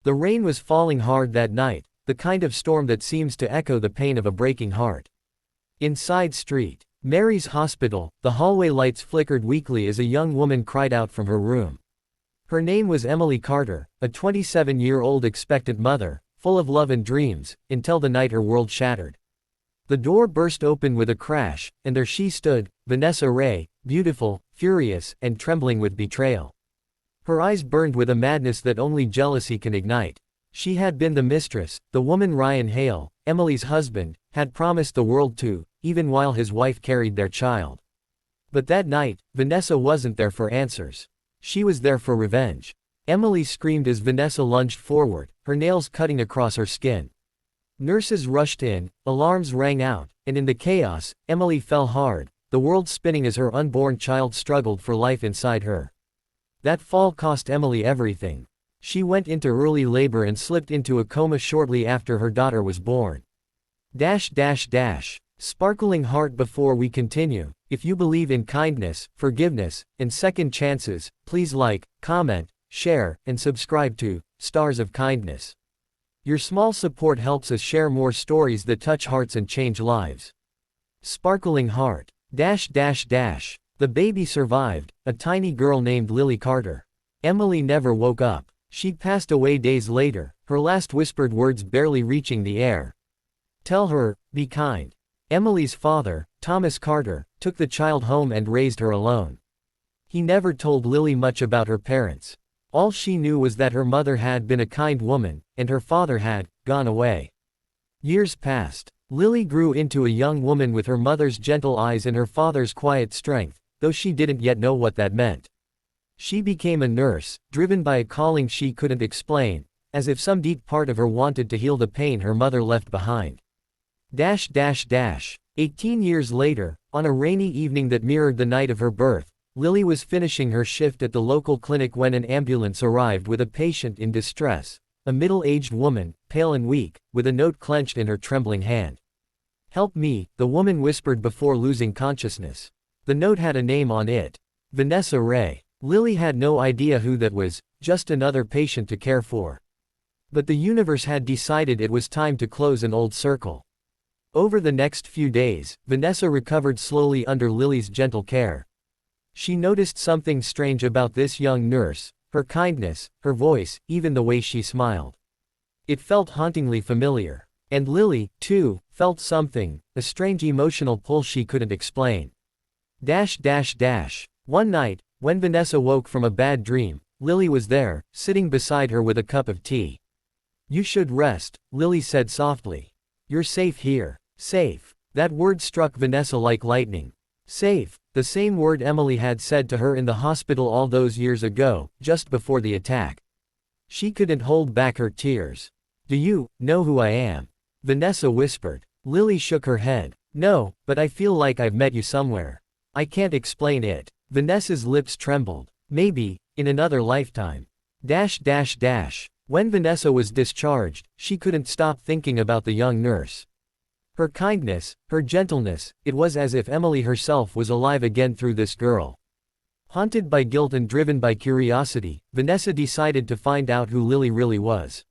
The rain was falling hard that night, the kind of storm that seems to echo the pain of a breaking heart. Inside St. Mary's Hospital, the hallway lights flickered weakly as a young woman cried out from her room. Her name was Emily Carter, a 27-year-old expectant mother, full of love and dreams, until the night her world shattered. The door burst open with a crash, and there she stood, Vanessa Ray, beautiful, furious, and trembling with betrayal. Her eyes burned with a madness that only jealousy can ignite. She had been the mistress, the woman Ryan Hale, Emily's husband, had promised the world to, even while his wife carried their child. But that night, Vanessa wasn't there for answers. She was there for revenge. Emily screamed as Vanessa lunged forward, her nails cutting across her skin. Nurses rushed in, alarms rang out, and in the chaos, Emily fell hard, the world spinning as her unborn child struggled for life inside her. That fall cost Emily everything. She went into early labor and slipped into a coma shortly after her daughter was born. Sparkling heart, before we continue, if you believe in kindness, forgiveness, and second chances, please like, comment, share, and subscribe to Stars of Kindness. Your small support helps us share more stories that touch hearts and change lives. Sparkling heart. The baby survived, a tiny girl named Lily Carter. Emily never woke up. She passed away days later, her last whispered words barely reaching the air. Tell her, be kind. Emily's father, Thomas Carter, took the child home and raised her alone. He never told Lily much about her parents. All she knew was that her mother had been a kind woman, and her father had gone away. Years passed. Lily grew into a young woman with her mother's gentle eyes and her father's quiet strength, though she didn't yet know what that meant. She became a nurse, driven by a calling she couldn't explain, as if some deep part of her wanted to heal the pain her mother left behind. 18 years later, on a rainy evening that mirrored the night of her birth, Lily was finishing her shift at the local clinic when an ambulance arrived with a patient in distress, a middle-aged woman, pale and weak, with a note clenched in her trembling hand. Help me, the woman whispered before losing consciousness. The note had a name on it. Vanessa Ray. Lily had no idea who that was, just another patient to care for. But the universe had decided it was time to close an old circle. Over the next few days, Vanessa recovered slowly under Lily's gentle care. She noticed something strange about this young nurse, her kindness, her voice, even the way she smiled. It felt hauntingly familiar. And Lily, too, felt something, a strange emotional pull she couldn't explain. One night, when Vanessa woke from a bad dream, Lily was there, sitting beside her with a cup of tea. You should rest, Lily said softly. You're safe here. Safe. That word struck Vanessa like lightning. Safe, the same word Emily had said to her in the hospital all those years ago, just before the attack. She couldn't hold back her tears. Do you know who I am? Vanessa whispered. Lily shook her head. No, but I feel like I've met you somewhere. I can't explain it. Vanessa's lips trembled. Maybe, in another lifetime. When Vanessa was discharged, she couldn't stop thinking about the young nurse. Her kindness, her gentleness, it was as if Emily herself was alive again through this girl. Haunted by guilt and driven by curiosity, Vanessa decided to find out who Lily really was.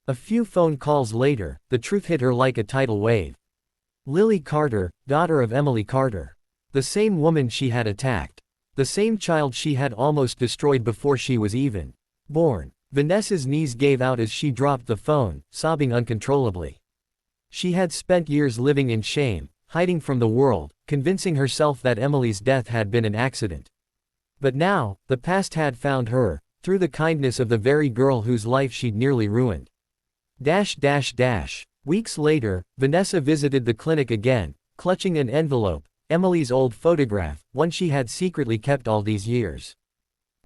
A few phone calls later, the truth hit her like a tidal wave. Lily Carter, daughter of Emily Carter. The same woman she had attacked. The same child she had almost destroyed before she was even born. Vanessa's knees gave out as she dropped the phone, sobbing uncontrollably. She had spent years living in shame, hiding from the world, convincing herself that Emily's death had been an accident. But now, the past had found her, through the kindness of the very girl whose life she'd nearly ruined. Weeks later, Vanessa visited the clinic again, clutching an envelope, Emily's old photograph, one she had secretly kept all these years.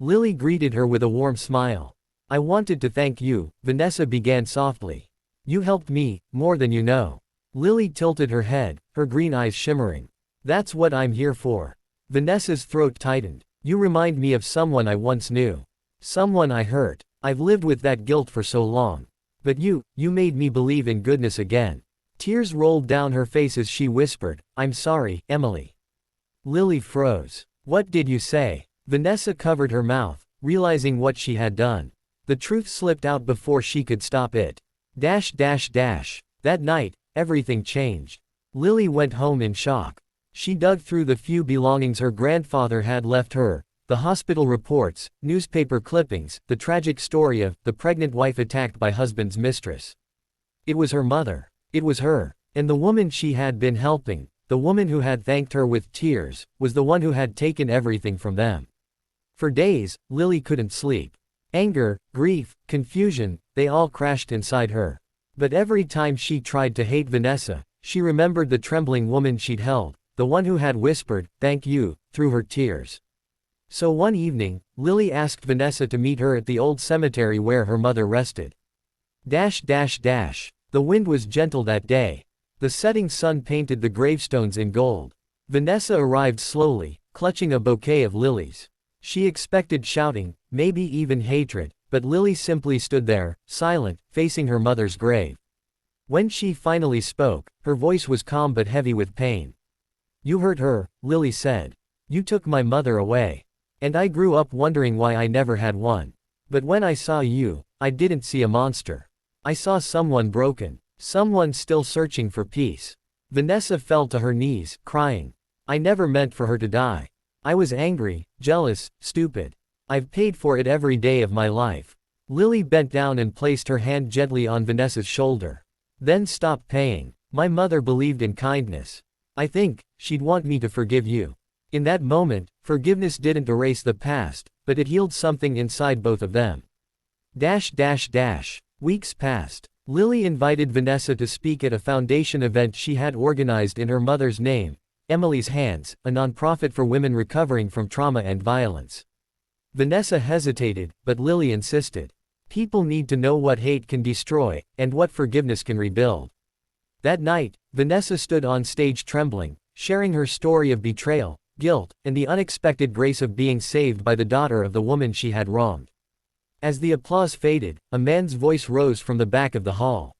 Lily greeted her with a warm smile. I wanted to thank you, Vanessa began softly. You helped me, more than you know. Lily tilted her head, her green eyes shimmering. That's what I'm here for. Vanessa's throat tightened. You remind me of someone I once knew. Someone I hurt. I've lived with that guilt for so long. But you made me believe in goodness again. Tears rolled down her face as she whispered, I'm sorry, Emily. Lily froze. What did you say? Vanessa covered her mouth, realizing what she had done. The truth slipped out before she could stop it. That night, everything changed. Lily went home in shock. She dug through the few belongings her grandfather had left her, the hospital reports, newspaper clippings, the tragic story of the pregnant wife attacked by husband's mistress. It was her mother. It was her. And the woman she had been helping, the woman who had thanked her with tears, was the one who had taken everything from them. For days, Lily couldn't sleep. Anger, grief, confusion, they all crashed inside her. But every time she tried to hate Vanessa, she remembered the trembling woman she'd held, the one who had whispered, "Thank you," through her tears. So one evening, Lily asked Vanessa to meet her at the old cemetery where her mother rested. The wind was gentle that day. The setting sun painted the gravestones in gold. Vanessa arrived slowly, clutching a bouquet of lilies. She expected shouting, maybe even hatred, but Lily simply stood there, silent, facing her mother's grave. When she finally spoke, her voice was calm but heavy with pain. "You hurt her," Lily said. "You took my mother away. And I grew up wondering why I never had one. But when I saw you, I didn't see a monster. I saw someone broken. Someone still searching for peace." Vanessa fell to her knees, crying. "I never meant for her to die. I was angry, jealous, stupid. I've paid for it every day of my life." Lily bent down and placed her hand gently on Vanessa's shoulder. "Then stop paying. My mother believed in kindness. I think she'd want me to forgive you." In that moment, forgiveness didn't erase the past, but it healed something inside both of them. Weeks passed. Lily invited Vanessa to speak at a foundation event she had organized in her mother's name, Emily's Hands, a nonprofit for women recovering from trauma and violence. Vanessa hesitated, but Lily insisted. People need to know what hate can destroy, and what forgiveness can rebuild. That night, Vanessa stood on stage trembling, sharing her story of betrayal, guilt, and the unexpected grace of being saved by the daughter of the woman she had wronged. As the applause faded, a man's voice rose from the back of the hall.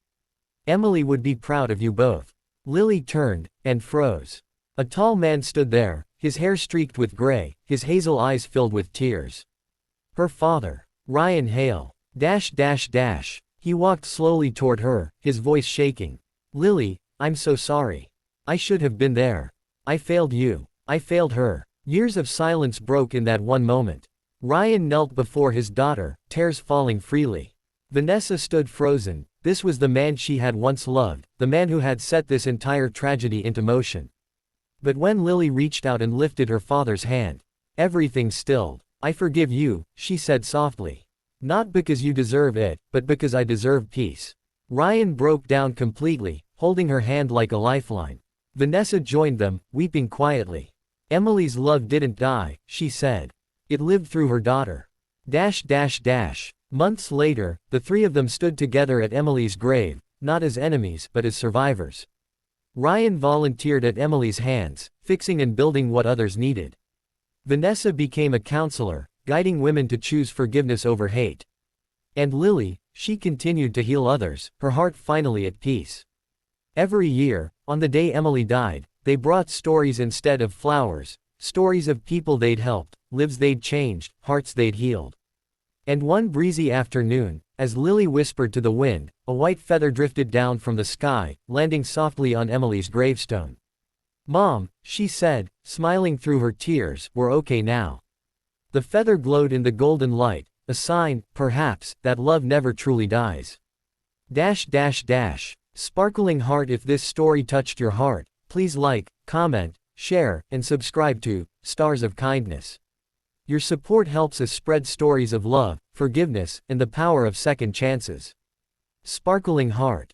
"Emily would be proud of you both." Lily turned, and froze. A tall man stood there, his hair streaked with gray, his hazel eyes filled with tears. Her father. Ryan Hale. He walked slowly toward her, his voice shaking. "Lily, I'm so sorry. I should have been there. I failed you. I failed her." Years of silence broke in that one moment. Ryan knelt before his daughter, tears falling freely. Vanessa stood frozen. This was the man she had once loved, the man who had set this entire tragedy into motion. But when Lily reached out and lifted her father's hand, everything stilled. "I forgive you," she said softly. "Not because you deserve it, but because I deserve peace." Ryan broke down completely, holding her hand like a lifeline. Vanessa joined them, weeping quietly. "Emily's love didn't die," she said. "It lived through her daughter." Months later, the three of them stood together at Emily's grave, not as enemies but as survivors. Ryan volunteered at Emily's Hands, fixing and building what others needed. Vanessa became a counselor, guiding women to choose forgiveness over hate. And Lily, she continued to heal others, her heart finally at peace. Every year, on the day Emily died, they brought stories instead of flowers, stories of people they'd helped, lives they'd changed, hearts they'd healed. And one breezy afternoon, as Lily whispered to the wind, a white feather drifted down from the sky, landing softly on Emily's gravestone. "Mom," she said, smiling through her tears, "we're okay now." The feather glowed in the golden light, a sign, perhaps, that love never truly dies. Sparkling heart, if this story touched your heart, please like, comment, share, and subscribe to Stars of Kindness. Your support helps us spread stories of love, forgiveness, and the power of second chances. Sparkling heart.